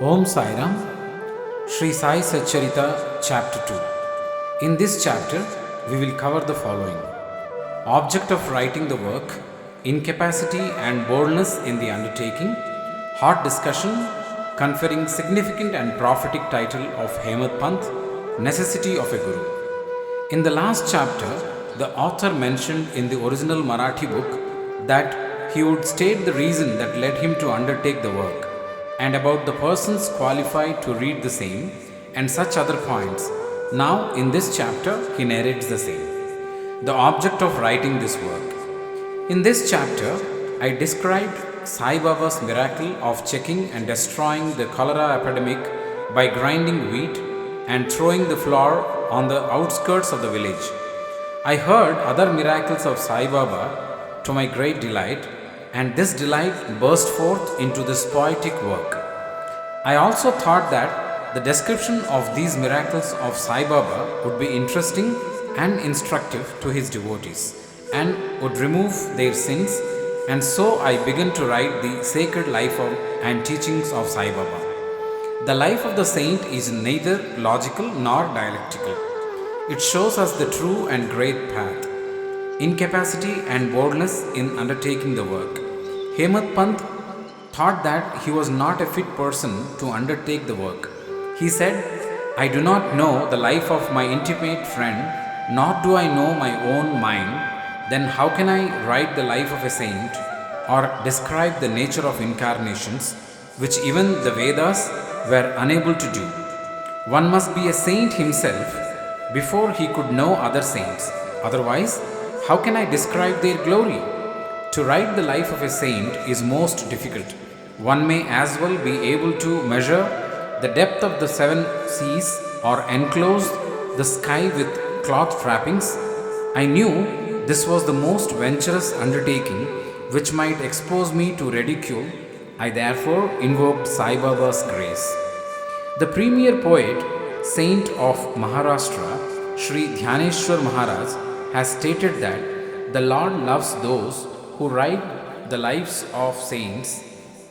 Om Sairam, Shri Sai Satcharita, Chapter 2. In this chapter, we will cover the following: object of writing the work, incapacity and boldness in the undertaking, hot discussion, conferring significant and prophetic title of Hemad Panth, necessity of a Guru. In the last chapter, the author mentioned in the original Marathi book that he would state the reason that led him to undertake the work, and about the persons qualified to read the same, and such other points. Now, in this chapter, he narrates the same. The object of writing this work. In this chapter, I described Sai Baba's miracle of checking and destroying the cholera epidemic by grinding wheat and throwing the flour on the outskirts of the village. I heard other miracles of Sai Baba to my great delight, and this delight burst forth into this poetic work. I also thought that the description of these miracles of Sai Baba would be interesting and instructive to his devotees and would remove their sins, and so I began to write the sacred life and teachings of Sai Baba. The life of the saint is neither logical nor dialectical. It shows us the true and great path, incapacity and boldness in undertaking the work. Hemad Panth thought that he was not a fit person to undertake the work. He said, "I do not know the life of my intimate friend, nor do I know my own mind. Then how can I write the life of a saint or describe the nature of incarnations, which even the Vedas were unable to do? One must be a saint himself before he could know other saints. Otherwise, how can I describe their glory? To write the life of a saint is most difficult. One may as well be able to measure the depth of the seven seas or enclose the sky with cloth wrappings. I knew this was the most venturous undertaking which might expose me to ridicule. I therefore invoked Sai Baba's grace." The premier poet, saint of Maharashtra, Shri Dhyaneshwar Maharaj, has stated that the Lord loves those who write the lives of saints,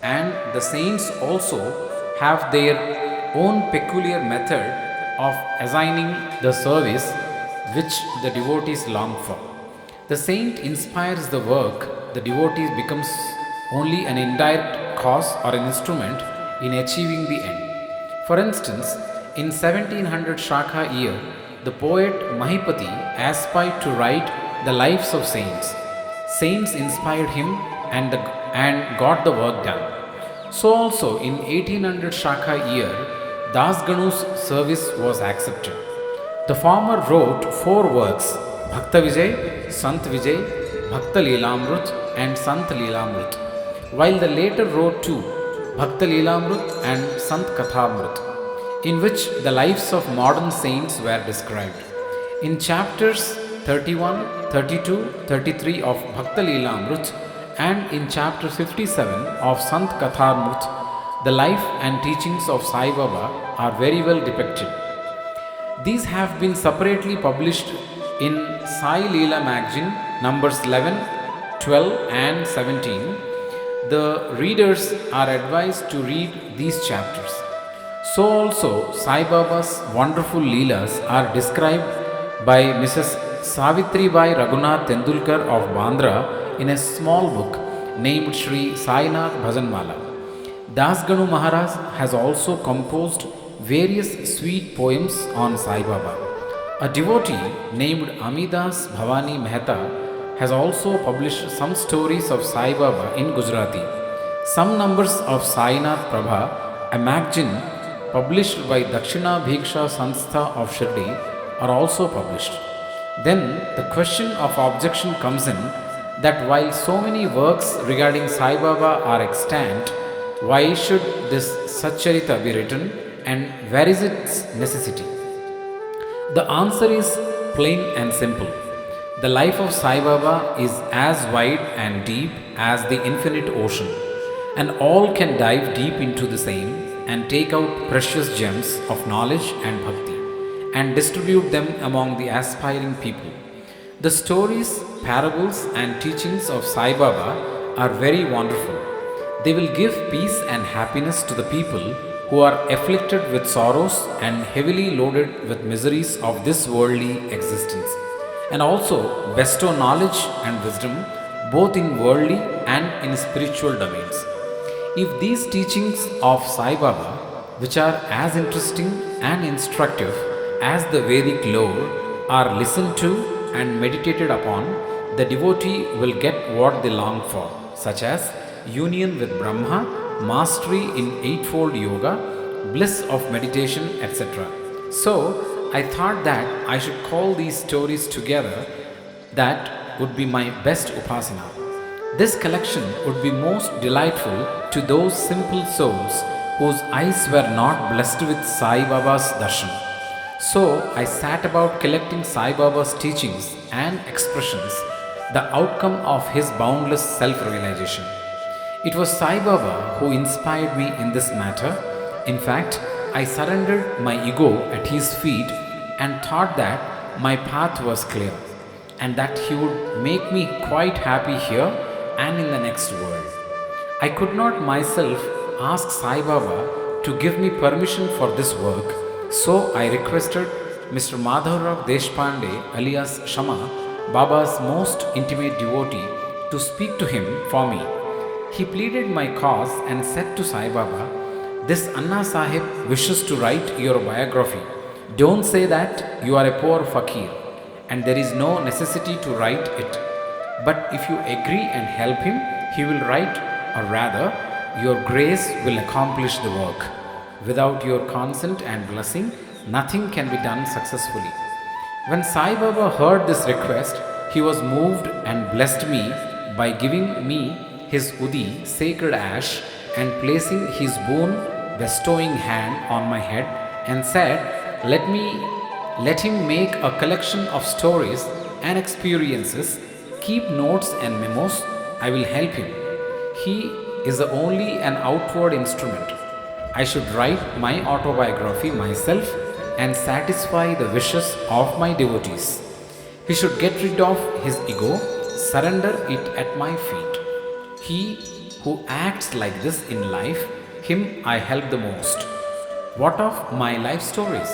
and the saints also have their own peculiar method of assigning the service which the devotees long for. The saint inspires the work, the devotee becomes only an indirect cause or an instrument in achieving the end. For instance, in 1700 Shaka year, the poet Mahipati aspired to write the lives of saints. Saints inspired him and got the work done. So also in 1800 Shaka year, Das Ganu's service was accepted. The former wrote 4 works: Bhakta Vijay, Sant Vijay, Bhakta Leelamrut and Sant Leelamrut, while the later wrote 2, Bhakta Leelamrut and Sant Kathamrut, in which the lives of modern saints were described. In chapters 31, 32, 33 of Bhakta Leelamrut and in chapter 57 of Sant Kathamrut, the life and teachings of Sai Baba are very well depicted. These have been separately published in Sai Leela magazine numbers 11, 12 and 17. The readers are advised to read these chapters. So also Sai Baba's wonderful Leelas are described by Mrs. Savitri Bai Raghunath Tendulkar of Bandra in a small book named Shri Sai Bhajanmala. Das Ganu Maharaj has also composed various sweet poems on Sai Baba. A devotee named Amidas Bhavani Mehta has also published some stories of Sai Baba in Gujarati. Some numbers of Sainath Prabha, a magazine published by Dakshina Bhiksha Sanstha of Shirdi, are also published. Then the question of objection comes in that while so many works regarding Sai Baba are extant, why should this Satcharita be written, and where is its necessity? The answer is plain and simple. The life of Sai Baba is as wide and deep as the infinite ocean, and all can dive deep into the same and take out precious gems of knowledge and bhakti and distribute them among the aspiring people. The stories, parables and teachings of Sai Baba are very wonderful. They will give peace and happiness to the people who are afflicted with sorrows and heavily loaded with miseries of this worldly existence, and also bestow knowledge and wisdom both in worldly and in spiritual domains. If these teachings of Sai Baba, which are as interesting and instructive as the Vedic lore, are listened to and meditated upon, the devotee will get what they long for, such as union with Brahma, mastery in Eightfold Yoga, bliss of meditation, etc. So, I thought that I should call these stories together. That would be my best upasana. This collection would be most delightful to those simple souls whose eyes were not blessed with Sai Baba's darshan. So I sat about collecting Sai Baba's teachings and expressions, the outcome of his boundless self realization. It was Sai Baba who inspired me in this matter. In fact, I surrendered my ego at his feet and thought that my path was clear and that he would make me quite happy here and in the next world. I could not myself ask Sai Baba to give me permission for this work, so I requested Mr. Madhavrao Deshpande alias Shama, Baba's most intimate devotee, to speak to him for me. He pleaded my cause and said to Sai Baba, "This Anna Sahib wishes to write your biography. Don't say that you are a poor fakir and there is no necessity to write it. But if you agree and help him, he will write, or rather, your grace will accomplish the work. Without your consent and blessing, nothing can be done successfully." When Sai Baba heard this request, he was moved and blessed me by giving me his Udi, sacred ash, and placing his boon bestowing hand on my head and said, Let him make a collection of stories and experiences, keep notes and memos, I will help him. He is only an outward instrument. I should write my autobiography myself and satisfy the wishes of my devotees. He should get rid of his ego, surrender it at my feet. He who acts like this in life, him I help the most. What of my life stories?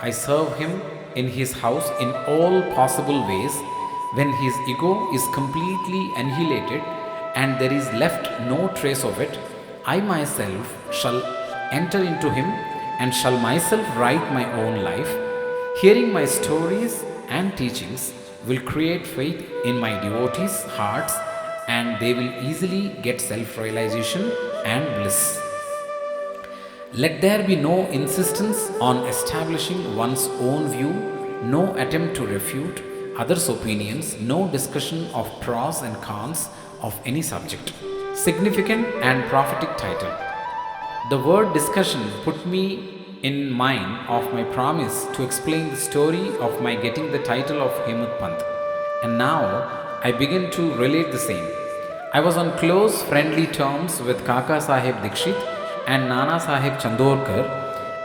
I serve him in his house in all possible ways. When his ego is completely annihilated and there is left no trace of it, I myself shall enter into him and shall myself write my own life. Hearing my stories and teachings will create faith in my devotees' hearts and they will easily get self-realization and bliss. Let there be no insistence on establishing one's own view, no attempt to refute others' opinions, no discussion of pros and cons of any subject. Significant and prophetic title. The word discussion put me in mind of my promise to explain the story of my getting the title of Hemut Pant, and now I begin to relate the same. I was on close friendly terms with Kaka Sahib Dikshit and Nana Sahib Chandorkar.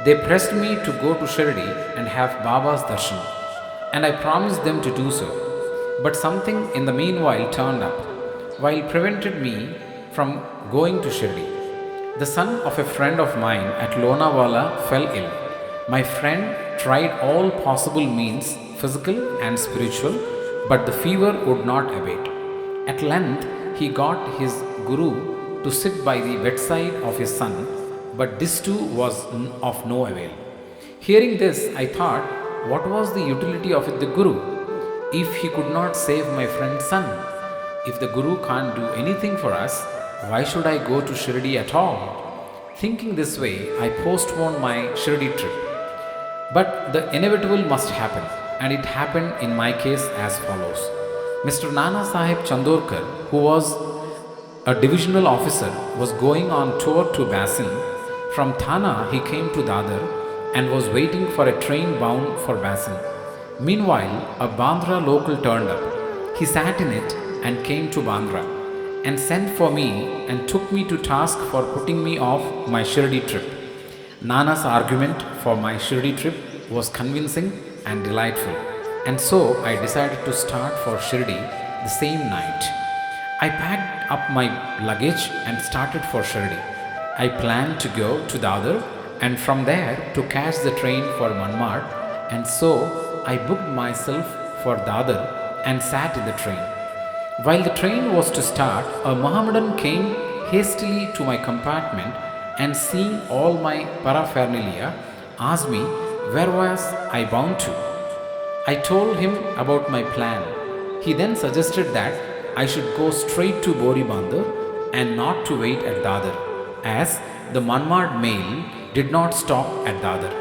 They pressed me to go to Shirdi and have Baba's darshan, and I promised them to do so. But something in the meanwhile turned up, while prevented me from going to Shirdi. The son of a friend of mine at Lonawala fell ill. My friend tried all possible means, physical and spiritual, but the fever would not abate. At length, he got his guru to sit by the bedside of his son, but this too was of no avail. Hearing this, I thought, what was the utility of the guru if he could not save my friend's son? If the guru can't do anything for us, why should I go to Shirdi at all? Thinking this way, I postponed my Shirdi trip. But the inevitable must happen, and it happened in my case as follows. Mr. Nana Sahib Chandorkar, who was a divisional officer, was going on tour to Basin. From Thana, he came to Dadar and was waiting for a train bound for Basin. Meanwhile, a Bandra local turned up. He sat in it and came to Bandra and sent for me and took me to task for putting me off my Shirdi trip. Nana's argument for my Shirdi trip was convincing and delightful, and so I decided to start for Shirdi the same night. I packed up my luggage and started for Shirdi. I planned to go to Dadar and from there to catch the train for Manmad, and so I booked myself for Dadar and sat in the train. While the train was to start, a Mohammedan came hastily to my compartment and, seeing all my paraphernalia, asked me where was I bound to. I told him about my plan. He then suggested that I should go straight to Boribandar and not to wait at Dadar, as the Manmad mail did not stop at Dadar.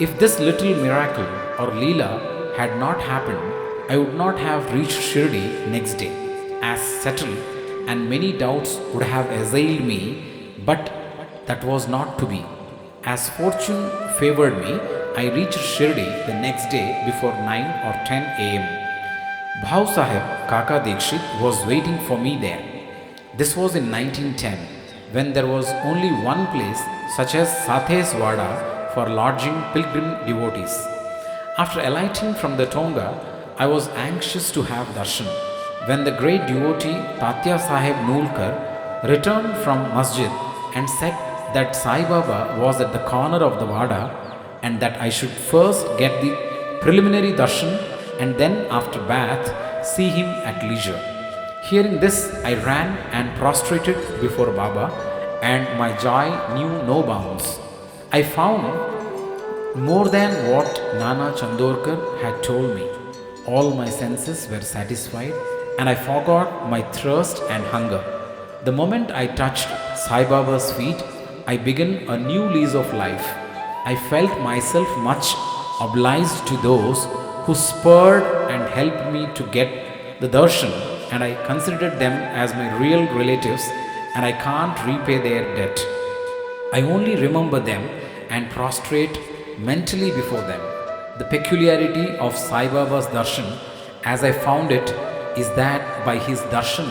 If this little miracle or Leela had not happened, I would not have reached Shirdi next day, as settled, and many doubts would have assailed me, but that was not to be. As fortune favored me, I reached Shirdi the next day before 9 or 10 am. Bhau Sahib Kaka Dikshit was waiting for me there. This was in 1910, when there was only one place such as Sathes Wada for lodging pilgrim devotees. After alighting from the Tonga, I was anxious to have darshan. When the great devotee Tatya Sahib Nulkar returned from masjid and said that Sai Baba was at the corner of the Wada and that I should first get the preliminary darshan and then after bath see him at leisure. Hearing this, I ran and prostrated before Baba, and my joy knew no bounds. I found more than what Nana Chandorkar had told me. All my senses were satisfied and I forgot my thirst and hunger. The moment I touched Sai Baba's feet, I began a new lease of life. I felt myself much obliged to those who spurred and helped me to get the darshan, and I considered them as my real relatives, and I can't repay their debt. I only remember them and prostrate mentally before them. The peculiarity of Sai Baba's darshan, as I found it, is that by his darshan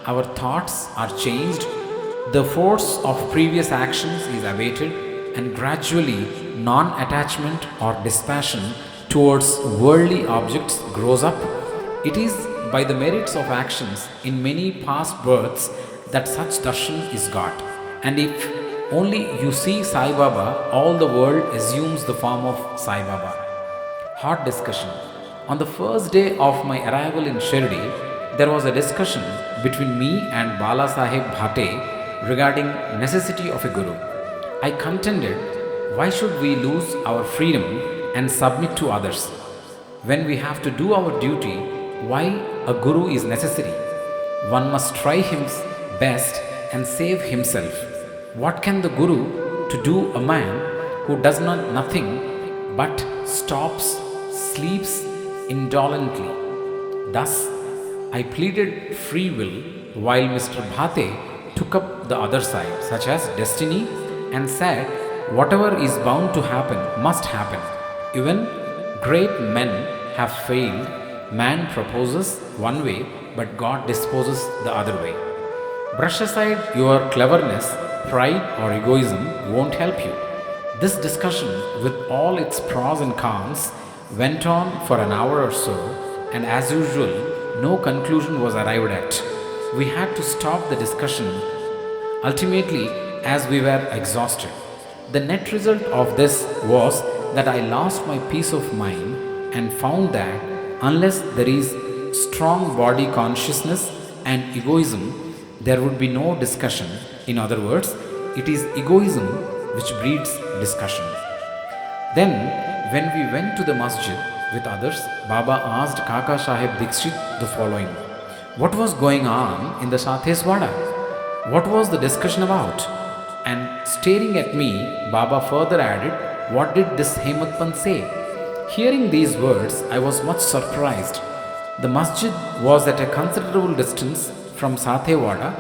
our thoughts are changed, the force of previous actions is abated, and gradually non-attachment or dispassion towards worldly objects grows up. It is by the merits of actions in many past births that such darshan is got, and if only you see Sai Baba, all the world assumes the form of Sai Baba. Hot discussion. On the first day of my arrival in Shirdi, there was a discussion between me and Bala Sahib Bhate regarding necessity of a guru. I contended, why should we lose our freedom and submit to others? When we have to do our duty, why a guru is necessary? One must try his best and save himself. What can the guru to do a man who does not nothing but stops, sleeps indolently? Thus, I pleaded free will while Mr. Bhate took up the other side, such as destiny, and said, whatever is bound to happen must happen. Even great men have failed. Man proposes one way, but God disposes the other way. Brush aside your cleverness, pride or egoism won't help you. This discussion, with all its pros and cons, went on for an hour or so, and as usual, no conclusion was arrived at. We had to stop the discussion ultimately as we were exhausted. The net result of this was that I lost my peace of mind and found that unless there is strong body consciousness and egoism, there would be no discussion. In other words, it is egoism which breeds discussion. Then, when we went to the masjid with others, Baba asked Kaka Sahib Dikshit the following: what was going on in the Sathes Wada? What was the discussion about? And staring at me, Baba further added, what did this Hemant Pant say? Hearing these words, I was much surprised. The masjid was at a considerable distance from Sathe Wada,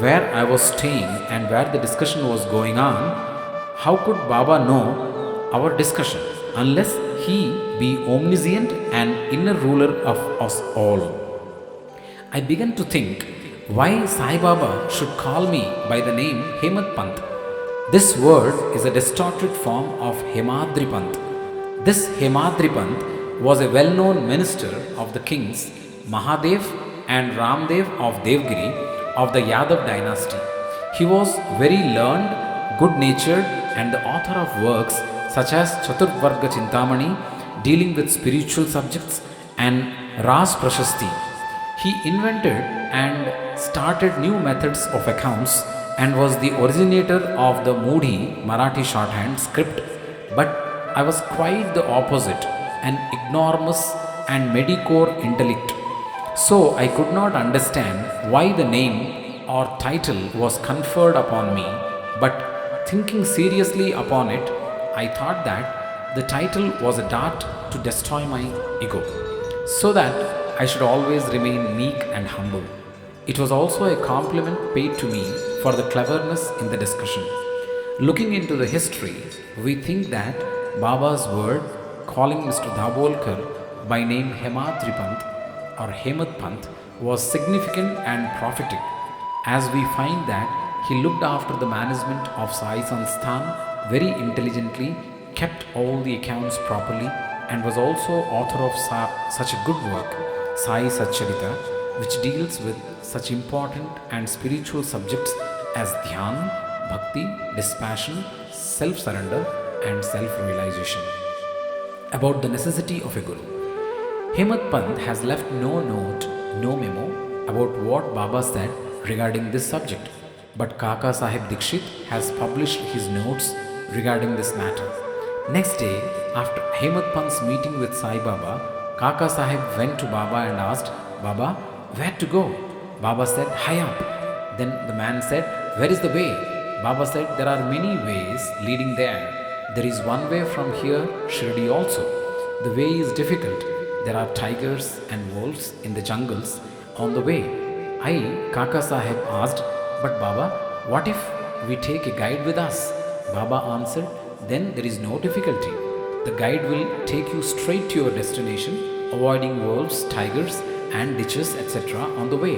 where I was staying and where the discussion was going on. How could Baba know our discussion unless he be omniscient and inner ruler of us all? I began to think why Sai Baba should call me by the name Hemant Pant. This word is a distorted form of Hemadri Pant. This Hemadri Pant was a well-known minister of the kings Mahadev and Ramdev of Devgiri of the Yadav dynasty. He was very learned, good-natured and the author of works such as Chaturvarga Chintamani, dealing with spiritual subjects, and Ras Prashasti. He invented and started new methods of accounts and was the originator of the Moody Marathi shorthand script, but I was quite the opposite, an enormous and mediocre intellect. So I could not understand why the name or title was conferred upon me, but thinking seriously upon it, I thought that the title was a dart to destroy my ego, so that I should always remain meek and humble. It was also a compliment paid to me for the cleverness in the discussion. Looking into the history, we think that Baba's word calling Mr. Dabolkar by name Hemadri Pant or Hemad Pant was significant and prophetic, as we find that he looked after the management of Sai Sansthan very intelligently, kept all the accounts properly, and was also author of such a good work, Sai Satcharita, which deals with such important and spiritual subjects as dhyan, bhakti, dispassion, self surrender, and self realization. About the necessity of a guru. Hemad Pant has left no note, no memo about what Baba said regarding this subject, but Kaka Sahib Dikshit has published his notes regarding this matter. Next day, after Hemad Pant's meeting with Sai Baba, Kaka Sahib went to Baba and asked, Baba, where to go? Baba said, high up. Then the man said, where is the way? Baba said, there are many ways leading there. There is one way from here, Shirdi also. The way is difficult. There are tigers and wolves in the jungles on the way. I, Kaka Sahib, asked, but Baba, what if we take a guide with us? Baba answered, then there is no difficulty. The guide will take you straight to your destination, avoiding wolves, tigers, and ditches, etc. on the way.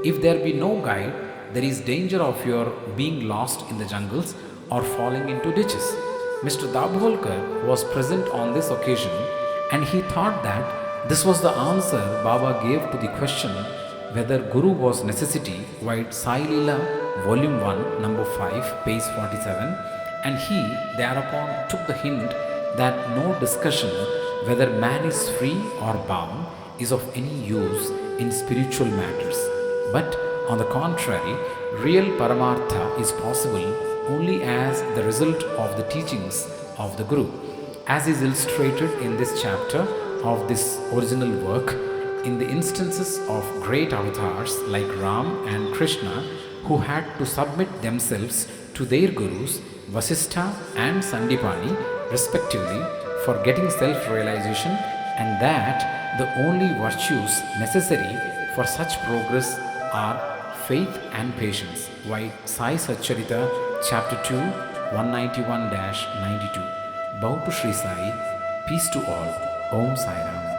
If there be no guide, there is danger of your being lost in the jungles or falling into ditches. Mr. Dabholkar was present on this occasion, and he thought that this was the answer Baba gave to the question whether Guru was necessity, vide Sai Leela, Volume 1, number 5, page 47, and he thereupon took the hint that no discussion whether man is free or bound is of any use in spiritual matters, but on the contrary, real Paramartha is possible only as the result of the teachings of the Guru, as is illustrated in this chapter of this original work in the instances of great avatars like Ram and Krishna who had to submit themselves to their gurus Vasistha and Sandipani respectively for getting self-realization, and that the only virtues necessary for such progress are faith and patience. White Sai Satcharita, Chapter 2, 191-92. Bow to Shri Sai. Peace to all. Om Sai Ram.